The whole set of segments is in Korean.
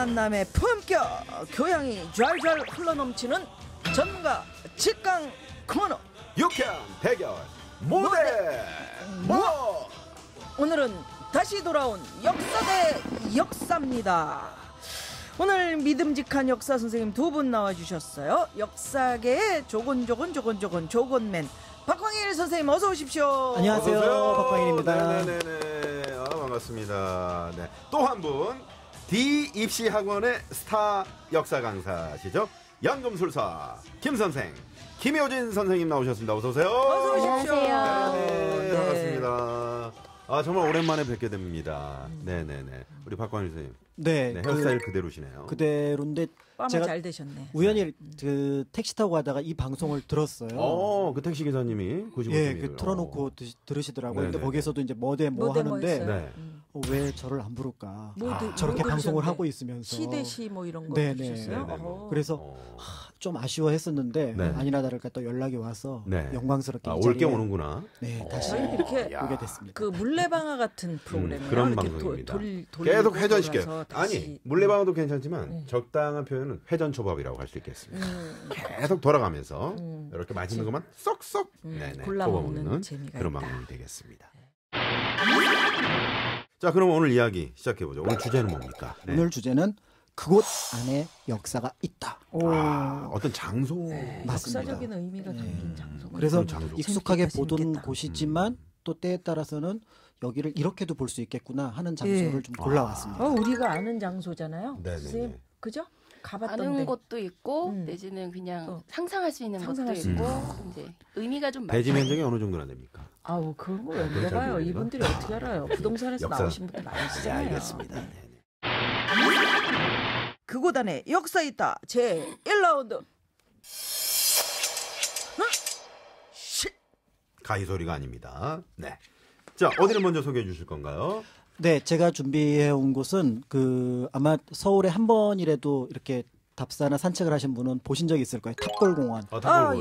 만남의 품격 교양이 좔좔 흘러넘치는 전문가 직강 코너 유쾌한 대결 모대 뭐. 오늘은 다시 돌아온 역사 대 역사입니다. 오늘 믿음직한 역사 선생님 두 분 나와주셨어요. 역사계의 조곤맨 박광일 선생님 어서 오십시오. 안녕하세요. 박광일입니다. 네네네. 반갑습니다. 네. 또 한 분 디입시학원의 스타 역사 강사시죠. 연금술사 김 선생 김효진 선생님 나오셨습니다. 어서 오세요. 어서 오십시오. 네, 반갑습니다. 아 정말 오랜만에 뵙게 됩니다. 네네네. 우리 박광일 선생님. 네, 헤어스타일 그대로시네요. 그대로인데 빰을 제가 잘 되셨네. 우연히 그 택시 타고 가다가 이 방송을 들었어요. 그 택시 기사님이 95.1. 예, 그 틀어놓고 들으시더라고요. 근데 네네네. 거기에서도 이제 뭐 하는데 네. 왜 저를 안 부를까? 뭐 저렇게 뭐 방송을 들으셨는데? 하고 있으면서 시대시 뭐 이런 거 네네. 들으셨어요? 네네. 그래서 좀 아쉬워했었는데 네. 아니나 다를까 또 연락이 와서 네. 영광스럽게 이 올게 자리에 오는구나. 네, 다시 저희 이렇게 오게 됐습니다. 그 물레방아 같은 프로그램이에요. 그런 이렇게 방송입니다. 돌리고 계속 회전시켜요. 돌아서 다시. 아니 물레방아도 괜찮지만 적당한 표현은 회전초밥이라고 할 수 있겠습니다. 계속 돌아가면서 이렇게 맛있는 것만 쏙쏙 골라 먹는 뽑아먹는 재미가 그런 있다. 방송이 되겠습니다. 자 그럼 오늘 이야기 시작해보죠. 오늘 주제는 뭡니까? 네. 오늘 주제는 그곳 안에 역사가 있다. 어떤 장소 맞습니다. 역사적인 의미가 담긴 장소. 그래서 장소. 익숙하게 재밌겠다, 보던 재밌겠다. 곳이지만 또 때에 따라서는 여기를 이렇게도 볼 수 있겠구나 하는 장소를 예. 좀 골라왔습니다. 우리가 아는 장소잖아요. 네네네. 선생님, 그죠? 가봤던데. 아는 곳도 있고 음. 내지는 그냥 또 상상할 수 있는 상상할 것도 수 있고 있는 이제 의미가 좀 대지 많아요. 면적이 어느 정도나 됩니까? 아우 그런 거 왜 그건 잘 물어봐요. 모르겠나? 이분들이 어떻게 알아요? 부동산에서 역사. 나오신 분들 많으시잖아요. 알겠습니다. 네네. 그곳 안에 역사 있다. 제 1라운드. 가히 소리가 아닙니다. 네. 자 어디를 먼저 소개해 주실 건가요? 네, 제가 준비해 온 곳은 아마 서울에 한 번이라도 이렇게 답사나 산책을 하신 분은 보신 적이 있을 거예요. 탑골공원.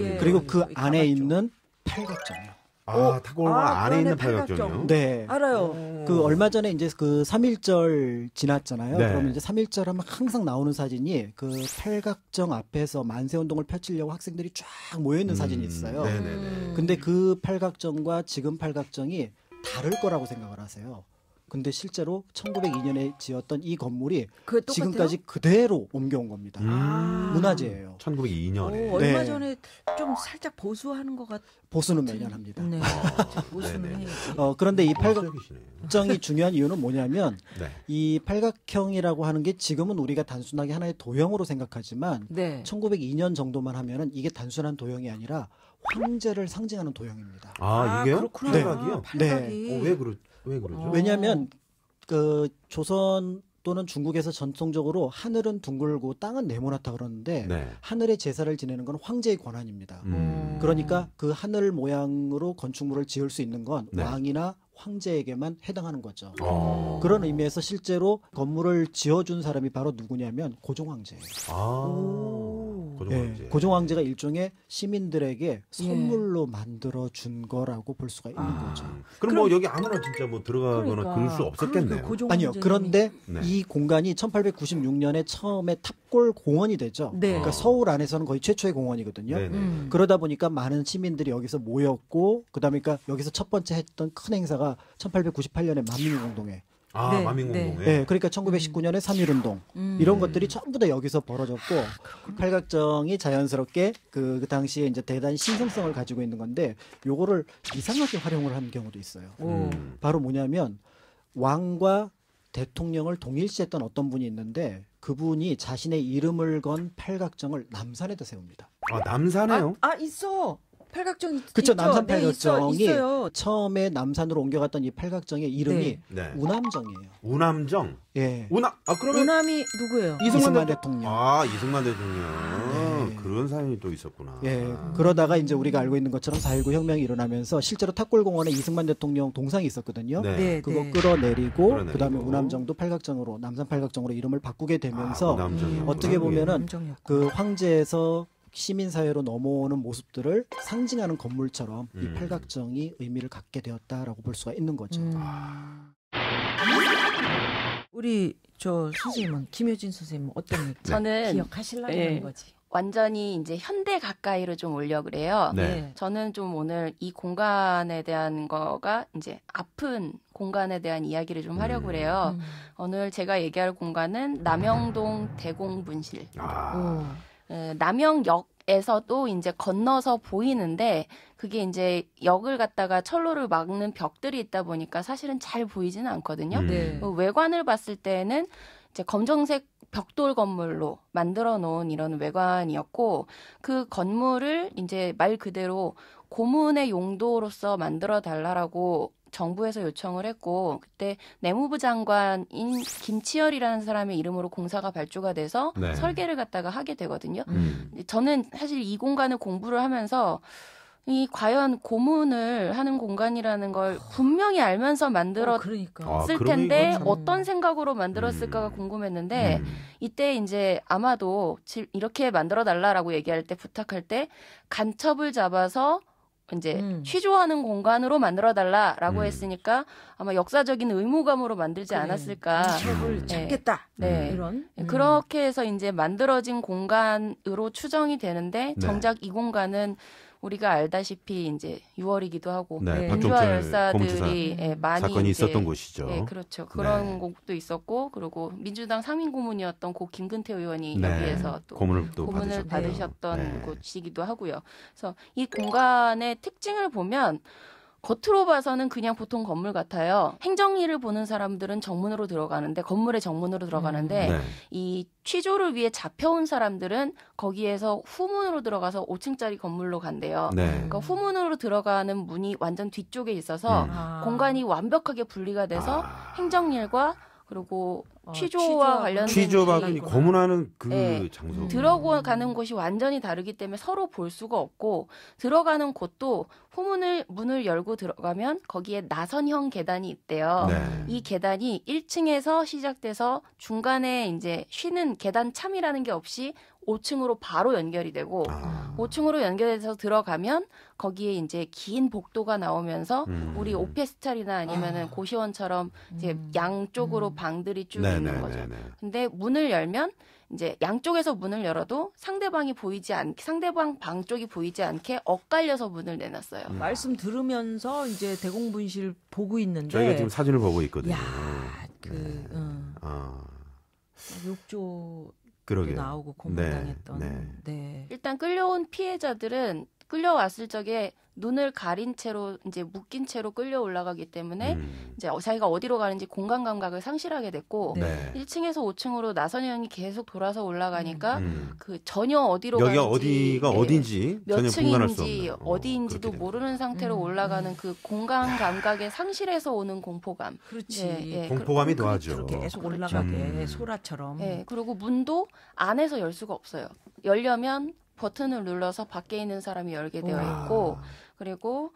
예. 그리고 그 가봤죠. 안에 있는 팔각정이요. 탁골공원 안에 그 있는 안에 팔각정이요? 팔각정. 네. 알아요. 그 얼마 전에 이제 그 3.1절 지났잖아요. 네. 그러면 이제 3.1절 하면 항상 나오는 사진이 그 팔각정 앞에서 만세운동을 펼치려고 학생들이 쫙 모여있는 사진이 있어요. 네네네. 근데 그 팔각정과 지금 팔각정이 다를 거라고 생각을 하세요. 근데 실제로 1902년에 지었던 이 건물이 그 똑같아요? 지금까지 그대로 옮겨온 겁니다. 문화재예요. 1902년에. 얼마 네. 전에 좀 살짝 보수하는 것 같은. 보수는 매년 합니다. 네. 보수는 네네. 해야지. 그런데 이 팔각정이시네요. 팔각정이 중요한 이유는 뭐냐면 네. 이 팔각형이라고 하는 게 지금은 우리가 단순하게 하나의 도형으로 생각하지만 네. 1902년 정도만 하면은 이게 단순한 도형이 아니라 황제를 상징하는 도형입니다. 이게요? 그렇구나. 팔각이요? 팔각이. 왜 그러죠? 왜냐하면 그 조선 또는 중국에서 전통적으로 하늘은 둥글고 땅은 네모나다 그러는데 네. 하늘의 제사를 지내는 건 황제의 권한입니다. 그러니까 그 하늘 모양으로 건축물을 지을 수 있는 건 네. 왕이나 황제에게만 해당하는 거죠. 아. 그런 의미에서 실제로 건물을 지어준 사람이 바로 누구냐면 고종 황제예요. 고종 황제. 고종 황제가 일종의 시민들에게 선물로 만들어 준 거라고 볼 수가 있는 거죠. 그럼 뭐 여기 아무나 진짜 뭐 들어가거나 그럴 수 없었겠네요. 아니요. 그런데 네. 이 공간이 1896년에 처음에 탑골 공원이 되죠. 네. 그러니까 서울 안에서는 거의 최초의 공원이거든요. 네네. 그러다 보니까 많은 시민들이 여기서 모였고 그다음에 그러니까 여기서 첫 번째 했던 큰 행사가 1898년에 만민운동회. 네, 만민공동회. 네, 그러니까 1919년에 3.1운동 이런 것들이 전부 다 여기서 벌어졌고 팔각정이 자연스럽게 그 당시에 이제 대단히 신성성을 가지고 있는 건데 요거를 이상하게 활용을 한 경우도 있어요. 바로 뭐냐면 왕과 대통령을 동일시했던 어떤 분이 있는데 그분이 자신의 이름을 건 팔각정을 남산에다 세웁니다. 남산에요? 있어. 팔각정 그쵸, 있죠? 남산 네, 팔각정이 있어요. 처음에 남산으로 옮겨갔던 이 팔각정의 이름이 네. 운암정이에요. 운암정. 예. 그러면 우남이 누구예요? 이승만 대통령. 이승만 대통령. 네. 그런 사연이 또 있었구나. 예. 그러다가 이제 우리가 알고 있는 것처럼 4.19 혁명이 일어나면서 실제로 탑골공원에 이승만 대통령 동상이 있었거든요. 네. 그거 끌어내리고 끌어내리고. 그다음에 운암정도 팔각정으로 남산 팔각정으로 이름을 바꾸게 되면서 운암정이요. 어떻게 보면은 운암정이었구나. 그 황제에서 시민사회로 넘어오는 모습들을 상징하는 건물처럼 이 팔각정이 의미를 갖게 되었다라고 볼 수가 있는 거죠. 우리 저 선생님은 김효진 선생님은 어떤 느낌? 저는 기억하시려고 예. 하는 거지. 완전히 이제 현대 가까이로 좀 오려 그래요. 네. 저는 좀 오늘 이 공간에 대한 거가 이제 아픈 공간에 대한 이야기를 좀 하려고 그래요. 오늘 제가 얘기할 공간은 남영동 대공분실. 아. 남영역에서도 이제 건너서 보이는데 그게 이제 역을 갖다가 철로를 막는 벽들이 있다 보니까 사실은 잘 보이지는 않거든요. 네. 외관을 봤을 때는 이제 검정색 벽돌 건물로 만들어 놓은 이런 외관이었고 그 건물을 이제 말 그대로 고문의 용도로서 만들어 달라라고 정부에서 요청을 했고 그때 내무부 장관인 김치열이라는 사람의 이름으로 공사가 발주가 돼서 네. 설계를 갖다가 하게 되거든요. 저는 사실 이 공간을 공부를 하면서 이 과연 고문을 하는 공간이라는 걸 분명히 알면서 만들었을 그러니까. 그러면 텐데 이거 참- 어떤 생각으로 만들었을까가 궁금했는데 이때 이제 아마도 이렇게 만들어 달라라고 얘기할 때 부탁할 때 간첩을 잡아서 이제 취조하는 공간으로 만들어 달라라고 했으니까 아마 역사적인 의무감으로 만들지 않았을까. 간첩을 찾겠다. 네. 이런. 그렇게 해서 이제 만들어진 공간으로 추정이 되는데 네. 정작 이 공간은 우리가 알다시피 이제 6월이기도 하고 네. 민주화 박종철 공주사 열사들이 많이 사건이 이제 있었던 곳이죠. 네, 그렇죠. 그런 네. 곡도 있었고 그리고 민주당 상임 고문이었던 고 김근태 의원이 네. 여기에서 또 고문을 또 고문을 받으셨던 네. 곳이기도 하고요. 그래서 이 공간의 특징을 보면 겉으로 봐서는 그냥 보통 건물 같아요. 행정일을 보는 사람들은 정문으로 들어가는데 건물의 정문으로 들어가는데 네. 이 취조를 위해 잡혀온 사람들은 거기에서 후문으로 들어가서 5층짜리 건물로 간대요. 네. 그러니까 후문으로 들어가는 문이 완전 뒤쪽에 있어서 공간이 완벽하게 분리가 돼서 행정일과 그리고 취조와 관련된 취조하고 일이 고문하는 그 네. 장소. 들어가는 곳이 완전히 다르기 때문에 서로 볼 수가 없고 들어가는 곳도 문을 열고 들어가면 거기에 나선형 계단이 있대요. 네. 이 계단이 1층에서 시작돼서 중간에 이제 쉬는 계단 참이라는 게 없이 5층으로 바로 연결이 되고 5층으로 연결해서 들어가면 거기에 이제 긴 복도가 나오면서 우리 오페스텔이나 아니면은 고시원처럼 이제 양쪽으로 방들이 쭉 있는 거죠. 근데 문을 열면 이제 양쪽에서 문을 열어도 상대방 방 쪽이 보이지 않게 엇갈려서 문을 내놨어요. 말씀 들으면서 이제 대공분실 보고 있는데 저희가 지금 사진을 보고 있거든요. 야, 욕조 그러게요. 나오고 고문당했던. 네. 네. 일단 끌려온 피해자들은 끌려왔을 적에 눈을 가린 채로 이제 묶인 채로 끌려 올라가기 때문에 이제 자기가 어디로 가는지 공간 감각을 상실하게 됐고 네. 1층에서 5층으로 나선형이 계속 돌아서 올라가니까 그 전혀 어디로 여기가 가는지 어디가 어딘지 몇 전혀 분간할 수 층인지 없는. 어디인지도 그렇게 모르는 상태로 올라가는 그 공간 감각의 상실에서 오는 공포감. 그렇지. 예, 예. 공포감이 더하죠. 계속 그렇죠. 올라가게 소라처럼. 예, 그리고 문도 안에서 열 수가 없어요. 열려면 버튼을 눌러서 밖에 있는 사람이 열게 되어 있고, 그리고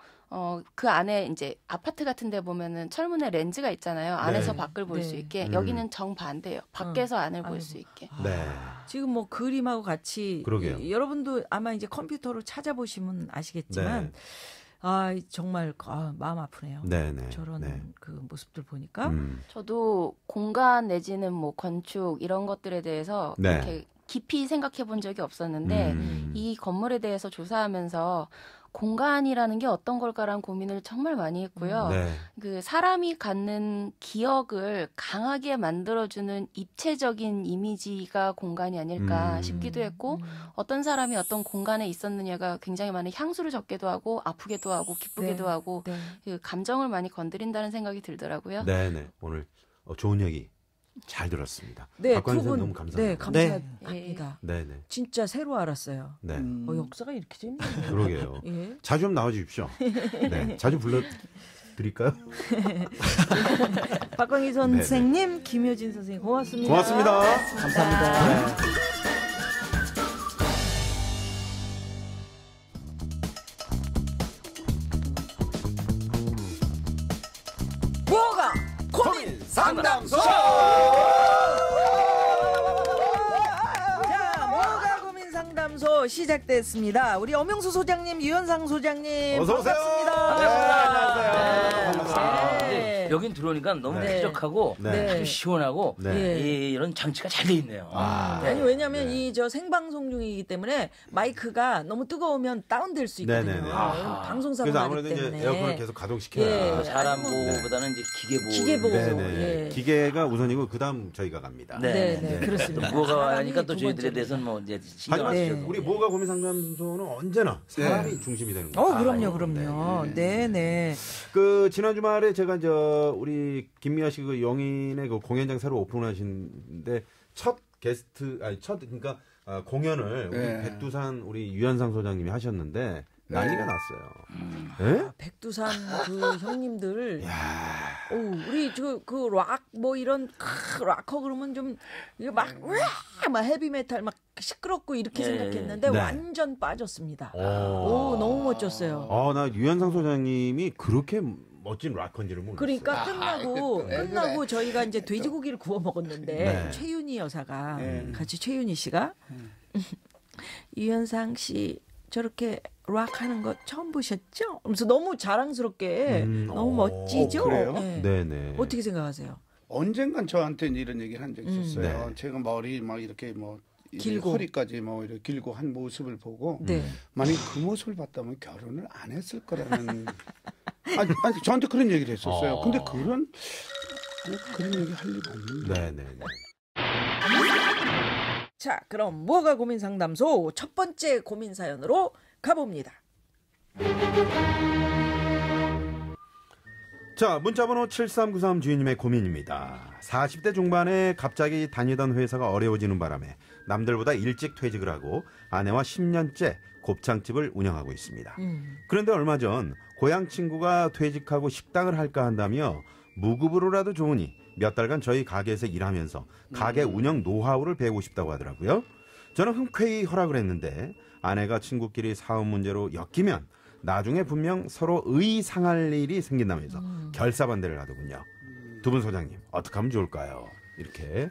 그 안에 이제 아파트 같은 데 보면은 철문에 렌즈가 있잖아요. 안에서 네. 밖을 볼 수 네. 있게. 여기는 정반대예요. 밖에서 안을 볼 수 있게. 네. 지금 뭐 그림하고 같이 그러게요. 여러분도 아마 이제 컴퓨터로 찾아보시면 아시겠지만 정말 마음 아프네요. 네. 저런 네. 그 모습들 보니까 저도 공간 내지는 뭐 건축 이런 것들에 대해서 네. 이렇게 깊이 생각해 본 적이 없었는데 이 건물에 대해서 조사하면서 공간이라는 게 어떤 걸까라는 고민을 정말 많이 했고요. 네. 그 사람이 갖는 기억을 강하게 만들어주는 입체적인 이미지가 공간이 아닐까 싶기도 했고 어떤 사람이 어떤 공간에 있었느냐가 굉장히 많은 향수를 적게도 하고 아프게도 하고 기쁘게도 네. 하고 네. 그 감정을 많이 건드린다는 생각이 들더라고요. 네. 오늘 좋은 얘기 잘 들었습니다. 네, 박광희 두 분, 선생님 너무 감사합니다. 네, 네. 감사합니다. 네. 진짜 새로 알았어요. 네. 역사가 이렇게 재밌네요. 그러게요. 예. 자주 좀 나와 주십시오. 네. 자주 불러 드릴까요? 박광희 선생님, 김효진 선생님 고맙습니다. 고맙습니다. 감사합니다. 뭐가 고민 상담소. 자, 뭐가 고민 상담소 시작됐습니다. 우리 엄영수 소장님, 유현상 소장님 어서 오세요. 반갑습니다. 네, 안녕하세요. 반갑습니다. 네. 여긴 들어오니까 너무 네. 쾌적하고 네. 아주 시원하고 네. 이런 장치가 잘 돼 있네요. 아니 왜냐하면 이 저 생방송 중이기 때문에 마이크가 너무 뜨거우면 다운될 수 있거든요. 네네네. 방송사고 그래서 나기 아무래도 때문에. 이제 에어컨을 계속 가동시켜야 예. 사람 보호보다는 이제 기계 보호. 기계 보호. 네네. 예. 기계가 우선이고 그다음 저희가 갑니다. 네. 네, 그렇습니다. 뭐가 하니까 또 두 저희들에 번째로. 대해서는 뭐 이제 신경 안 하지만 쓰셔도. 우리 모가 고민 상담소는 언제나 사람이 중심이 되는 거예요. 그럼요. 네. 그 지난 주말에 제가 우리 김미아 씨 그 영인의 그 공연장 새로 오픈하신데 첫 게스트 그러니까 공연을 우리 백두산 우리 유현상 소장님이 하셨는데 난리가 났어요. 예? 백두산 그 형님들, 우리 그 락 뭐 이런 락커 그러면 좀 이게 막 헤비메탈 막 시끄럽고 이렇게 생각했는데 네. 완전 빠졌습니다. 오. 너무 멋졌어요. 나 유현상 소장님이 그렇게 멋진 락커인지를 몰랐어요. 그러니까 끝나고 저희가 이제 돼지고기를 구워 먹었는데 네. 최윤희 여사가 같이 최윤희 씨가 유현상 씨 저렇게 락 하는 거 처음 보셨죠? 그래서 너무 자랑스럽게 너무 멋지죠? 그래요? 네. 네네. 어떻게 생각하세요? 언젠간 저한테 이런 얘기를 한 적이 있었어요. 네. 제가 머리 막 이렇게 뭐 길고. 허리까지 뭐 이렇게 길고 한 모습을 보고 네. 만약 그 모습을 봤다면 결혼을 안 했을 거라는 아니 저한테 그런 얘기를 했었어요. 근데 그런 얘기 할 리가 없는데. 네네네. 자, 그럼 뭐가 고민 상담소 첫 번째 고민 사연으로 가봅니다. 자, 문자번호 7393 주인님의 고민입니다. 40대 중반에 갑자기 다니던 회사가 어려워지는 바람에 남들보다 일찍 퇴직을 하고 아내와 10년째 곱창집을 운영하고 있습니다. 그런데 얼마 전 고향 친구가 퇴직하고 식당을 할까 한다며 무급으로라도 좋으니 몇 달간 저희 가게에서 일하면서 가게 운영 노하우를 배우고 싶다고 하더라고요. 저는 흔쾌히 허락을 했는데 아내가 친구끼리 사업 문제로 엮이면 나중에 분명 서로 의상할 일이 생긴다면서 결사반대를 하더군요. 두 분 소장님 어떻게 하면 좋을까요? 이렇게.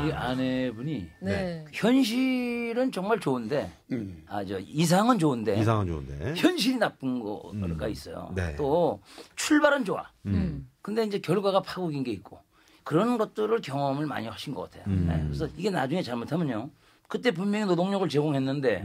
우리 아내분이 네. 현실은 정말 좋은데 이상은 좋은데 이상은 좋은데. 현실이 나쁜 거가 있어요. 네. 또 출발은 좋아. 근데 이제 결과가 파국인 게 있고 그런 것들을 경험을 많이 하신 것 같아요. 네. 그래서 이게 나중에 잘못하면요. 그때 분명히 노동력을 제공했는데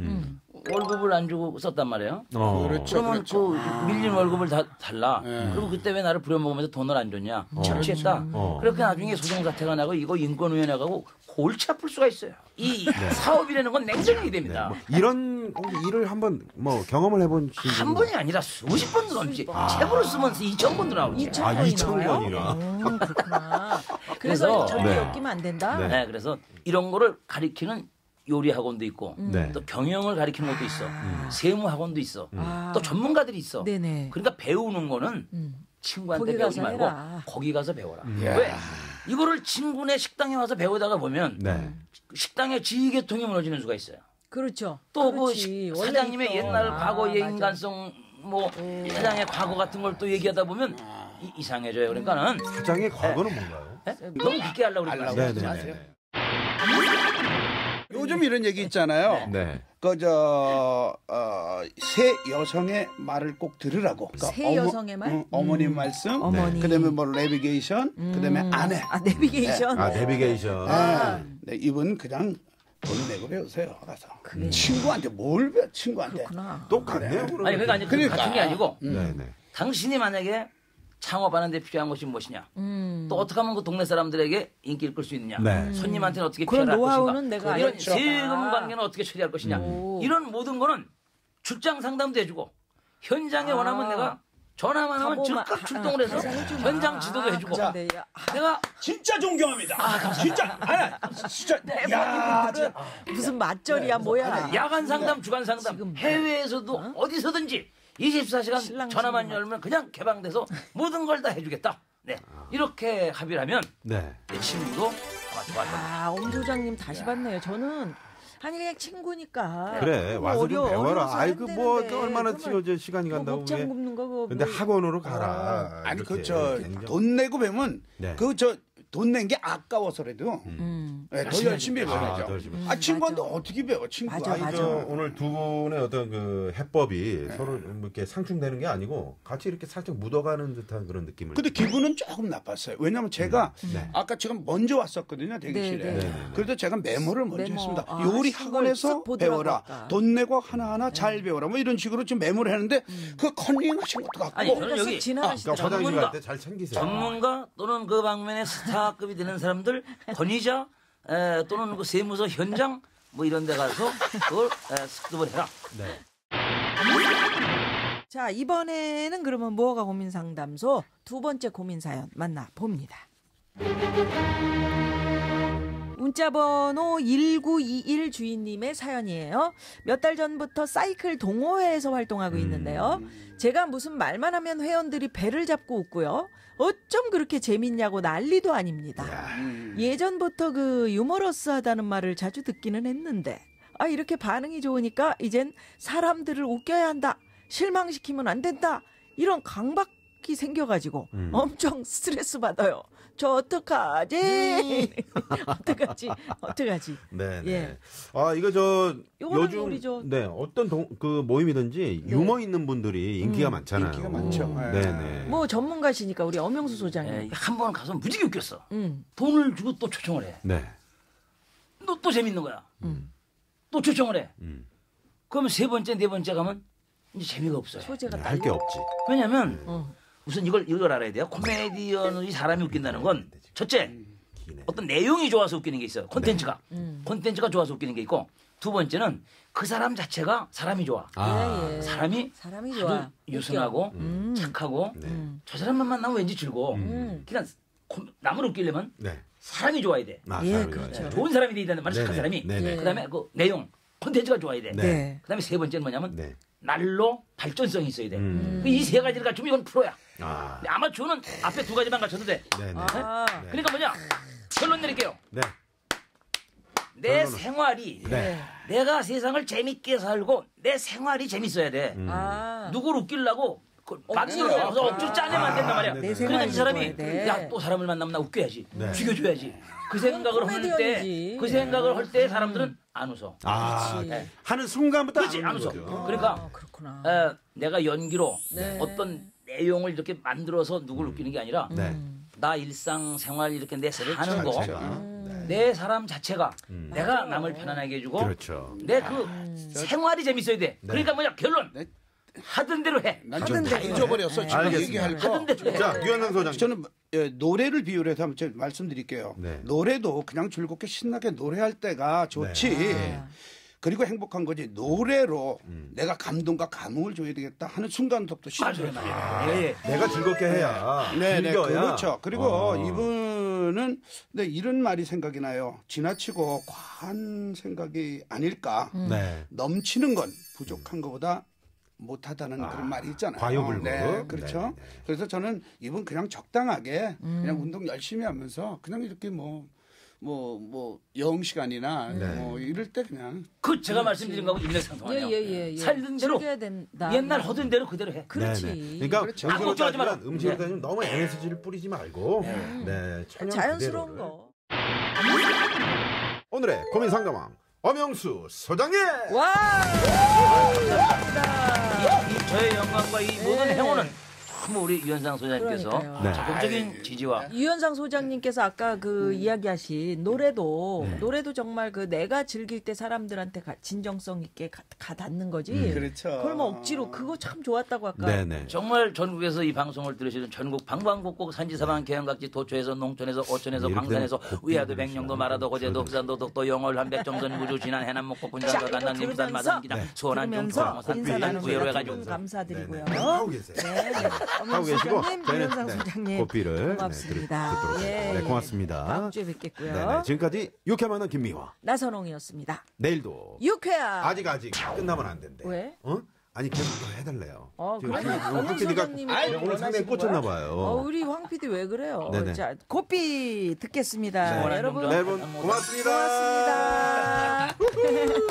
월급을 안 주고 썼단 말이에요. 그러면 그 밀린 월급을 다 달라. 그리고 그때 왜 나를 부려먹으면서 돈을 안 줬냐. 착취했다. 그렇게 나중에 소송사태가 나고 이거 인권위원회 가고 골치 아플 수가 있어요. 이 사업이라는 건 냉정하게 됩니다. 뭐 이런 일을 한번 뭐 경험을 해본 한 번이 아니라 수십 번도 넘지. 책으로 쓰면 2,000번도 나오지. 2,000번이나. 그렇구나. 그래서 그래서 절대 네. 엮이면 안 된다. 네. 네, 그래서 이런 거를 가리키는 요리 학원도 있고 네. 또 경영을 가리키는 것도 있어. 세무 학원도 있어. 아. 또 전문가들이 있어. 네네. 그러니까 배우는 거는 친구한테 거기 배우지 가서 말고 해라. 거기 가서 배워라. 왜? 이거를 친구네 식당에 와서 배우다가 보면 네. 식당에 지휘계통이 무너지는 수가 있어요. 그렇죠. 또 그 그렇지. 원래 사장님의 있던. 옛날 과거의 맞아. 인간성 뭐 사장의 과거 같은 걸 또 얘기하다 보면 이상해져요. 그러니까는 사장의 과거는 뭔가요? 네? 너무 깊게 하려고 그러지 마세요. 네네네. 요즘 이런 얘기 있잖아요. 네. 새 여성의 말을 꼭 들으라고. 그러니까 새 여성의 말? 어머니 말씀. 어머니. 그다음에 뭐 내비게이션. 그다음에 아내. 내비게이션. 내비게이션. 네, 이분 그냥 돈 내고 배우세요. 가서. 친구한테 뭘 배워? 친구한테. 그렇구나. 똑같네요. 그러면. 아니 그러니까 아니 같은 게 아니고 네네. 당신이 만약에 창업하는데 필요한 것이 무엇이냐? 또 어떻게 하면 그 동네 사람들에게 인기를 끌 수 있느냐? 네. 손님한테는 어떻게 그런 피해갈 것인가? 노하우는 내가 이런 알죠. 세금 관계는 어떻게 처리할 것이냐? 이런 모든 거는 출장 상담도 해주고 현장에 원하면 내가 전화만 하면 즉각 출동을 해서 현장 지도도 해주고 네, 야. 내가 진짜 존경합니다. 진짜. 진짜. 야, 무슨 맛절이야 뭐야. 야간 상담, 주간 상담, 해외에서도 어디서든지 24시간 신랑 전화만 신랑. 열면 그냥 개방돼서 모든 걸 다 해주겠다. 네, 이렇게 합의를 하면 네. 내 친구도 아마 좋아할 겁니다. 엄 소장님 다시 봤네요. 저는 아니 그냥 친구니까. 그래 와서 좀 배워라. 어려워서 아이고 안 뭐 되는데. 얼마나 그러면 지금 시간이 뭐 간다고 곱창 왜. 굽는 거 그거 근데 뭐 학원으로 가라. 아니 이렇게 그 저 굉장히- 돈 내고 배우면 네. 그 저 돈 낸 게 아까워서라도 네, 더 열심히 배워야죠. 더 열심히. 친구한테 맞아. 어떻게 배워? 친구가. 맞아. 오늘 두 분의 어떤 그 해법이 서로 뭐 이렇게 상충되는 게 아니고 같이 이렇게 살짝 묻어가는 듯한 그런 느낌을. 근데 기분은 조금 나빴어요. 왜냐하면 제가 네. 아까 제가 먼저 왔었거든요, 대기실에. 네. 그래도 제가 메모를 먼저 메모. 했습니다. 아, 요리 하신 걸 학원에서 쓱 보더라고, 배워라. 아까. 돈 내고 하나하나 잘 배워라. 뭐 이런 식으로 좀 메모를 했는데 그 컨닝하신 것도 같고. 아니, 저는 그러니까 여기 쓱 지나가시더라고요. 그러니까 화장실 전문가. 갈 때 잘 챙기세요. 전문가 또는 그 방면에 스타급이 되는 사람들, 권위자 또는 그 세무서 현장 뭐 이런 데 가서 그걸 습득을 해라. 네. 자, 이번에는 그러면 무허가 고민 상담소 두 번째 고민 사연 만나봅니다. 문자번호 1921 주인님의 사연이에요. 몇 달 전부터 사이클 동호회에서 활동하고 있는데요. 제가 무슨 말만 하면 회원들이 배를 잡고 웃고요. 어쩜 그렇게 재밌냐고 난리도 아닙니다. 예전부터 그 유머러스하다는 말을 자주 듣기는 했는데 이렇게 반응이 좋으니까 이젠 사람들을 웃겨야 한다. 실망시키면 안 된다. 이런 강박이 생겨가지고 엄청 스트레스 받아요. 저 어떡하지? 어떡하지? 네. 예. 이거 저 요거는 요즘 우리 저- 네 어떤 그 모임이든지 유머 있는 분들이 인기가 많잖아요. 인기가 많죠. 네네. 뭐 전문가시니까 우리 엄영수 소장님. 한 번 가서 무지개 웃겼어. 음. 돈을 주고 또 초청을 해. 네. 또 재밌는 거야. 또 초청을 해. 그러면 세 번째, 네 번째 가면 이제 재미가 없어요. 소재가 할 게 없지. 왜냐면 어. 우선 이걸 알아야 돼요. 코미디언이 사람이 웃긴다는 건 첫째 어떤 내용이 좋아서 웃기는 게 있어요. 콘텐츠가. 콘텐츠가 좋아서 웃기는 게 있고 두 번째는 그 사람 자체가 사람이 좋아. 예. 사람이 사람이 아주 좋아. 유순하고 착하고 저 사람만 만나면 왠지 즐거워. 그러니까 남을 웃기려면 네. 사람이 좋아야 돼. 예, 사람이 그렇죠. 좋아요. 좋은 사람이 돼야 되는 말 착한 네네. 사람이. 네네. 그다음에 그 내용 콘텐츠가 좋아야 돼. 네. 그다음에 세 번째는 뭐냐면 네. 날로 발전성이 있어야 돼. 이 세 가지를 갖추면 이건 프로야. 아. 근데 아마추어는 앞에 두 가지만 갖춰도 돼. 네네. 아. 그러니까 뭐냐? 결론 내릴게요. 네. 내 결론은? 생활이 네. 내가 세상을 재밌게 살고 내 생활이 재밌어야 돼. 누구를 웃기려고 만들어 가서 억지로 짜내면 안 된단 말이야. 내 그러니까 생활이 이 사람이 좋아야 돼. 야 또 사람을 만나면 나 웃겨야지. 네. 죽여줘야지. 그 생각을 할 코미디언이지. 때 그 생각을 할 때 사람들은 안 웃어. 네. 하는 순간부터 그렇지 안 웃어. 거죠. 그러니까 그렇구나. 내가 연기로 네. 어떤 내용을 이렇게 만들어서 누구를 웃기는 게 아니라 네. 나 일상 생활 이렇게 내 사는 거 자체가. 네. 내 사람 자체가 내가 남을 편안하게 해주고 그렇죠. 내 그 생활이 재밌어야 돼. 그러니까 뭐냐 결론 네. 하던 대로 해. 난 다 잊어버렸어. 지금 알겠습니다. 얘기할 거. 하던 대로 해. 자, 유현상 소장. 저는 노래를 비유해서 한번 제가 말씀드릴게요. 네. 노래도 그냥 즐겁게 신나게 노래할 때가 좋지. 네. 그리고 행복한 거지. 노래로 내가 감동과 감흥을 줘야 되겠다 하는 순간부터 시작해요. 예. 내가 즐겁게 해야 네, 즐겨야. 그렇죠. 그리고 어. 이분은 네, 이런 말이 생각이 나요. 지나치고 과한 생각이 아닐까. 네. 넘치는 건 부족한 것보다 못하다는 그런 말이 있잖아요. 과유불급. 네, 그렇죠. 네네네. 그래서 저는 이분 그냥 적당하게 그냥 운동 열심히 하면서 그냥 이렇게 영 시간이나 뭐 이럴 때 그냥 그 제가 말씀드린 거하고 일맥상통하네요. 예. 살던 대로 즐겨야 된다. 옛날 하던 대로 그대로 해. 그렇지. 네네. 그러니까 그렇죠. 음식으로 아무 걱정하지 마라. 따지면 음식으로 네. 따지면 너무 MSG를 뿌리지 말고 네, 천연 자연스러운 그대로를. 거. 오늘의 고민 상담왕 엄영수 소장님. 와! 저의 영광과 이 모든 행운은 너무 우리 유현상 소장님께서 그러니까요. 네. 적극적인 지지와 유현상 소장님께서 아까 그 이야기하신 노래도 정말 그 내가 즐길 때 사람들한테 진정성 있게 가 닿는 거지. 그렇죠. 그걸 뭐 억지로 그거 참 좋았다고 아까. 네네. 정말 전국에서 이 방송을 들으시는 전국 방방곡곡 산지사방 계양각지 도초에서 농촌에서 어촌에서 이렇게 광산에서 되면 의하도 백령도 마라도 거제도 부산도 독도 영월 한백 정선 무주 진안 해남 목포 분장도 자, 간단 이거 임산 마산 기장 수원안 들으면서 중천 인사 산비 나누고 구예로 해가지고 감사드리고요. 네네. 하고 계세요. 네. 하고 엄영수 계시고 소장님, 저희는 유현상 소장님 고삐를 고맙습니다. 듣도록 하겠습니다. 네, 고맙습니다. 다음 주에 뵙겠고요. 네네. 지금까지 유쾌한 만남 김미화. 나선홍이었습니다. 내일도 유쾌한. 아직 끝나면 안 된대. 왜? 어? 아니 계속 더 해달래요. 그러면 황 엄영 PD가 소장님이 오늘 상당히 원하시는 꽂혔나 거야? 봐요. 우리 황 PD 왜 그래요? 네네. 자, 고삐 듣겠습니다. 네. 여러분 네, 여러분 고맙습니다. 고맙습니다.